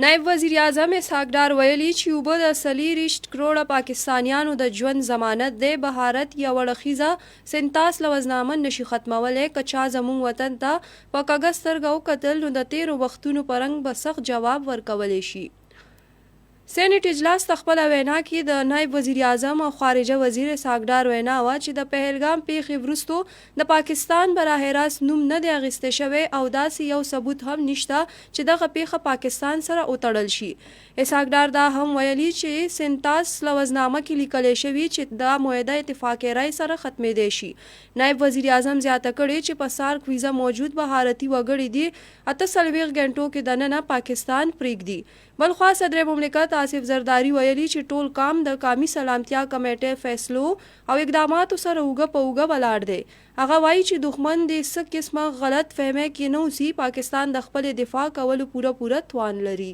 نائب وزیراعظم اسحاق ډار ویلي چې اوبه د 30 کروڑه پاکستانیانو د ژوند ضمانت دی. بهارت یا وړخیزه سنتاس لوزنامه نشي ختمولی. که چا زموږ وطن ته په کږه سترګه وکتل نو د تیرو وختونو په رنګ به سخت جواب ورکولی شي. سینټ اجلاس ته خپله وینا کې د نائب وزیراعظم او خارجه وزیر اسحاق ډار وینا وه چې د پهلګام پیښې وروستو د پاکستان براه راست نوم نه دی اخیستی شوی او داسې یو ثبوت هم نشته چې دغه پیښه پاکستان سره وتړل شي. اسحاق ډار دا هم ویلي چې سنتاس لوزنامه کې لیکلی شوي چې دا معاهده اتفاق رای سره ختمېدی شي. نائب وزیراعظم زیاته کړې چې په سارک ویزه موجود بهارتي وګړي دي 48 غنټو کې دننه پاکستان پرېږدي. بلخوا صدر مملکت آصف زرداری ویلي چې ټول کام د قومي سلامتیا کمیټې فیصلو او اقداماتو سره اوږه په اوږه ولاړ دی. هغه وایي چې دښمن د څه قسمه غلط فهمۍ کې نه اوسي. پاکستان د خپل دفاع کولو پوره توان لري.